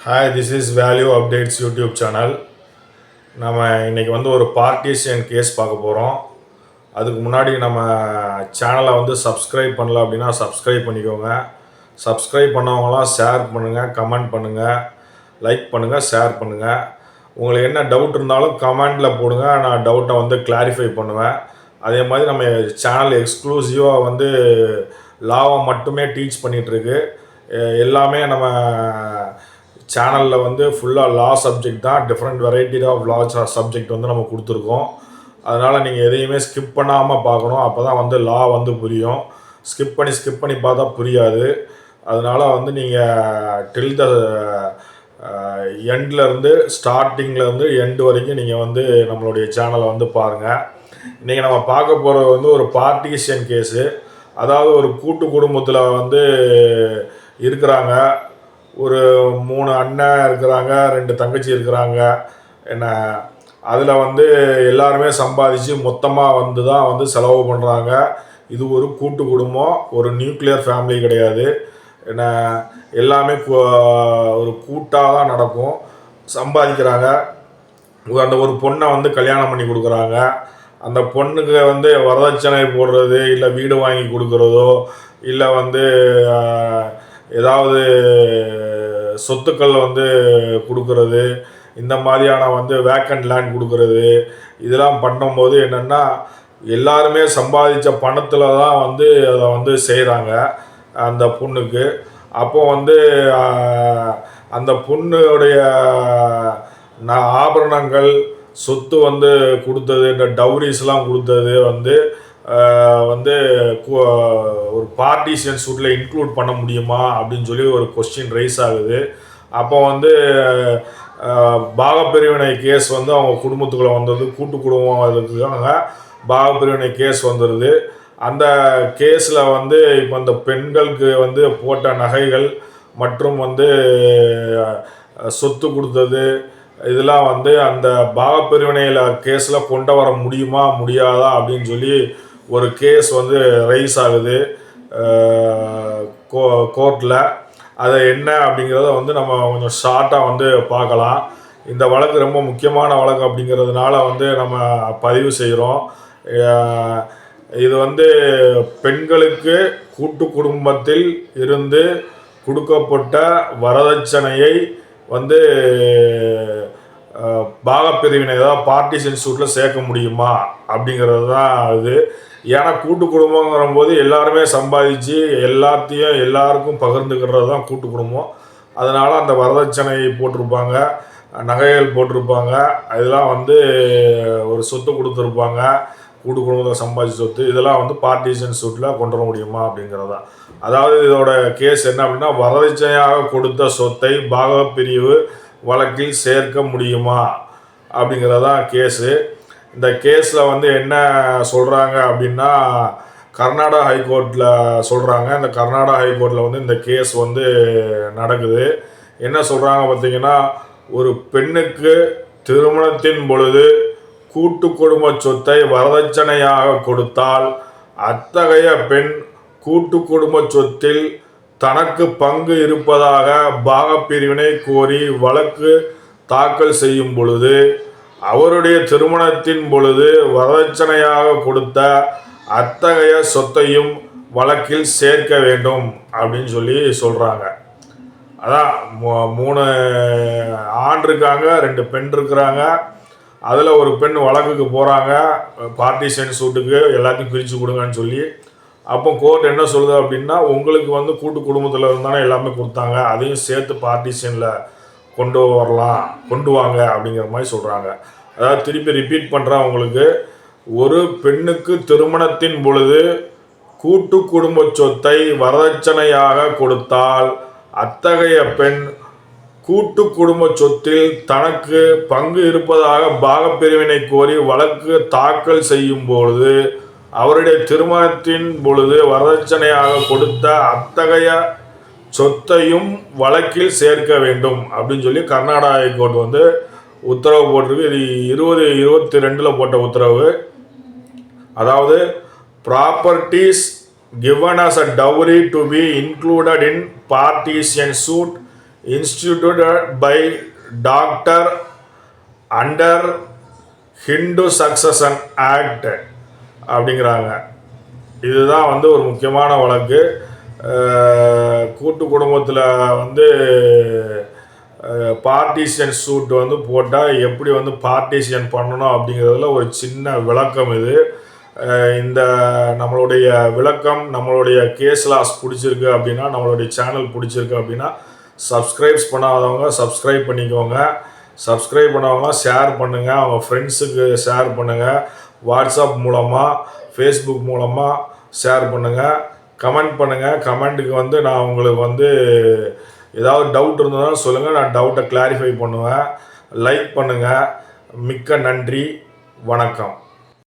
Hi, this is value updates YouTube channel. நம்ம இன்றைக்கி ஒரு பார்ட்டிஷியன் கேஸ் பார்க்க போகிறோம். அதுக்கு முன்னாடி நம்ம சேனலை சப்ஸ்கிரைப் பண்ணல அப்படின்னா சப்ஸ்கிரைப் பண்ணிக்கோங்க. சப்ஸ்கிரைப் பண்ணவங்களாம் ஷேர் பண்ணுங்கள், கமெண்ட் பண்ணுங்கள், லைக் பண்ணுங்கள், ஷேர் பண்ணுங்கள். உங்களுக்கு என்ன டவுட் இருந்தாலும் கமெண்டில் போடுங்க, நான் டவுட்டை கிளாரிஃபை பண்ணுவேன். அதே மாதிரி நம்ம சேனல் எக்ஸ்க்ளூசிவாக லாவை மட்டுமே டீச் பண்ணிகிட்ருக்கு. எல்லாமே நம்ம சேனலில் ஃபுல்லாக லா சப்ஜெக்ட் தான், different variety of law subject நம்ம கொடுத்துருக்கோம். அதனால் நீங்கள் எதையுமே ஸ்கிப் பண்ணாமல் பார்க்கணும். அப்போ தான் லா புரியும். ஸ்கிப் பண்ணி பார்த்தா புரியாது. அதனால் நீங்கள் டில் த எண்ட்லேருந்து ஸ்டார்டிங்லேருந்து எண்டு வரைக்கும் நீங்கள் நம்மளுடைய சேனலை பாருங்கள். இன்றைக்கி நம்ம பார்க்க போகிறது ஒரு பார்ட்டிஷியன் கேஸு. அதாவது ஒரு கூட்டு குடும்பத்தில் இருக்கிறாங்க. ஒரு 3 அண்ணன் இருக்கிறாங்க, 2 தங்கச்சி இருக்கிறாங்க. என்ன அதில் எல்லாருமே சம்பாதிச்சு மொத்தமாக தான் செலவு பண்ணுறாங்க. இது ஒரு கூட்டு குடும்பம், ஒரு நியூக்ளியர் ஃபேமிலி கிடையாது. என்ன எல்லாமே ஒரு கூட்டாக தான் நடக்கும். சம்பாதிக்கிறாங்க. அந்த ஒரு பொண்ணை கல்யாணம் பண்ணி கொடுக்குறாங்க. அந்த பொண்ணுக்கு வரதட்சணை போடுறது, இல்லை வீடு வாங்கி கொடுக்குறதோ, இல்லை ஏதாவது சொத்துக்கள் கொடுக்கறது, இந்த மாதிரியான வேக்கண்ட் லேண்ட் கொடுக்கறது, இதெல்லாம் பண்ணும்போது என்னென்னா எல்லாருமே சம்பாதிச்ச பணத்தில் தான் அதை செய்கிறாங்க அந்த பொண்ணுக்கு. அப்போ அந்த பொண்ணுடைய ஆபரணங்கள், சொத்து கொடுத்தது, இந்த டவுரிஸ்லாம் கொடுத்தது ஒரு பார்ட்டிஷியன் சூட்டில் இன்க்ளூட் பண்ண முடியுமா அப்படின்னு சொல்லி ஒரு கொஸ்டின் ரைஸ் ஆகுது. அப்போ பாகப்பிரிவினை கேஸ் அவங்க குடும்பத்துக்குள்ளே வந்தது. கூட்டு குடும்பம் இருக்கிறாங்க, பாகப்பிரிவினை கேஸ் வந்துடுது. அந்த கேஸில் இப்போ அந்த பெண்களுக்கு போட்ட நகைகள் மற்றும் சொத்து கொடுத்தது, இதெல்லாம் அந்த பாகப்பிரிவினையில் கேஸில் கொண்டு வர முடியுமா முடியாதா அப்படின்னு சொல்லி ஒரு கேஸ் ரைஸ் ஆகுது கோர்ட்டில். அது என்ன அப்படிங்கிறத நம்ம கொஞ்சம் ஷார்ட்டாக பார்க்கலாம். இந்த வழக்கு ரொம்ப முக்கியமான வழக்கு அப்படிங்கிறதுனால நம்ம பதிவு செய்கிறோம். இது பெண்களுக்கு கூட்டு குடும்பத்தில் இருந்து கொடுக்கப்பட்ட வரதட்சணையை பாகப்பிரிவினை ஏதாவது பார்ட்டிஷன் சூட்டில் சேர்க்க முடியுமா அப்படிங்கிறது தான் இது. ஏன்னா கூட்டு குடும்பங்கிற போது எல்லாருமே சம்பாதிச்சு எல்லாருக்கும் பகிர்ந்துக்கிறது தான் கூட்டு குடும்பம். அதனால் அந்த வரதட்சணை போட்டிருப்பாங்க, நகைகள் போட்டிருப்பாங்க, அதெல்லாம் ஒரு சொத்து கொடுத்துருப்பாங்க, கூட்டு குடும்பத்தில் சம்பாதிச்ச சொத்து, இதெல்லாம் பார்ட்டிஷன் சூட்டில் கொண்டு வர முடியுமா அப்படிங்கிறது தான். அதாவது இதோட கேஸ் என்ன அப்படின்னா, வரதட்சணையாக கொடுத்த சொத்தை பாகப்பிரிவு வழக்கில் சேர்க்க முடியுமா அப்படிங்கிறதான் கேஸு. இந்த கேஸில் என்ன சொல்கிறாங்க அப்படின்னா, கர்நாடகா ஹைகோர்ட்டில் சொல்கிறாங்க. இந்த கர்நாடகா ஹைகோர்ட்டில் இந்த கேஸ் நடக்குது. என்ன சொல்கிறாங்க பார்த்தீங்கன்னா, ஒரு பெண்ணுக்கு திருமணத்தின் பொழுது கூட்டு குடும்ப சொத்தை வரதட்சணையாக கொடுத்தால் அத்தகைய பெண் கூட்டு குடும்ப சொத்தில் தனக்கு பங்கு இருப்பதாக பாகப்பிரிவினை கோரி வழக்கு தாக்கல் செய்யும் பொழுது அவருடைய திருமணத்தின் பொழுது வரதட்சணையாக கொடுத்த அத்தகைய சொத்தையும் வழக்கில் சேர்க்க வேண்டும் அப்படின்னு சொல்லி சொல்கிறாங்க. அதான் 3 ஆண் இருக்காங்க, 2 பெண் இருக்கிறாங்க. அதில் ஒரு பெண் வழக்குக்கு போகிறாங்க, பார்ட்டிஷன் சூட்டுக்கு எல்லாத்தையும் பிரித்து கொடுங்கன்னு சொல்லி. அப்போ கோர்ட் என்ன சொல்லுது அப்படின்னா, உங்களுக்கு கூட்டு குடும்பத்தில் இருந்தானே எல்லாமே கொடுத்தாங்க, அதையும் சேர்த்து பார்ட்டிஷனில் கொண்டு வாங்க அப்படிங்கிற மாதிரி சொல்கிறாங்க. அதாவது திருப்பி ரிப்பீட் பண்ணுறேன் உங்களுக்கு. ஒரு பெண்ணுக்கு திருமணத்தின் பொழுது கூட்டு குடும்ப சொத்தை வரதட்சணையாக கொடுத்தால் அத்தகைய பெண் கூட்டு குடும்ப சொத்தில் தனக்கு பங்கு இருப்பதாக பாகப்பிரிவினை கோரி வழக்கு தாக்கல் செய்யும் பொழுது அவருடைய திருமணத்தின் பொழுது வரதட்சணையாக கொடுத்த அத்தகைய சொத்தையும் வழக்கில் சேர்க்க வேண்டும் அப்படின்னு சொல்லி கர்நாடகா ஹைகோர்ட் உத்தரவு போட்டிருக்கு. இது 2022 போட்ட உத்தரவு. அதாவது properties given as a dowry to be included in partition suit instituted by daughter under Hindu succession act அப்படிங்கிறாங்க. இதுதான் வந்து ஒரு முக்கியமான வழக்கு. கூட்டு குடும்பத்தில் வந்து பார்ட்டிஷன் சூட் வந்து போட்டால் எப்படி வந்து பார்ட்டிஷன் பண்ணணும் அப்படிங்கிறதுல ஒரு சின்ன விளக்கம் இது. இந்த நம்மளுடைய விளக்கம் நம்மளுடைய கேஸ் லாஸ் பிடிச்சிருக்கு அப்படின்னா, நம்மளுடைய சேனல் பிடிச்சிருக்கு அப்படின்னா, சப்ஸ்கிரைப்ஸ் பண்ணாதவங்க சப்ஸ்கிரைப் பண்ணிக்கோங்க. சப்ஸ்கிரைப் பண்ணவங்க ஷேர் பண்ணுங்கள், அவங்க ஃப்ரெண்ட்ஸுக்கு ஷேர் பண்ணுங்கள், வாட்ஸ்அப் மூலமாக ஃபேஸ்புக் மூலமாக ஷேர் பண்ணுங்கள், கமெண்ட் பண்ணுங்கள். கமெண்ட்டுக்கு வந்து நான் உங்களுக்கு வந்து ஏதாவது டவுட் இருந்ததுன்னா சொல்லுங்கள், நான் டவுட்டை கிளாரிஃபை பண்ணுவேன். லைக் பண்ணுங்கள். மிக்க நன்றி. வணக்கம்.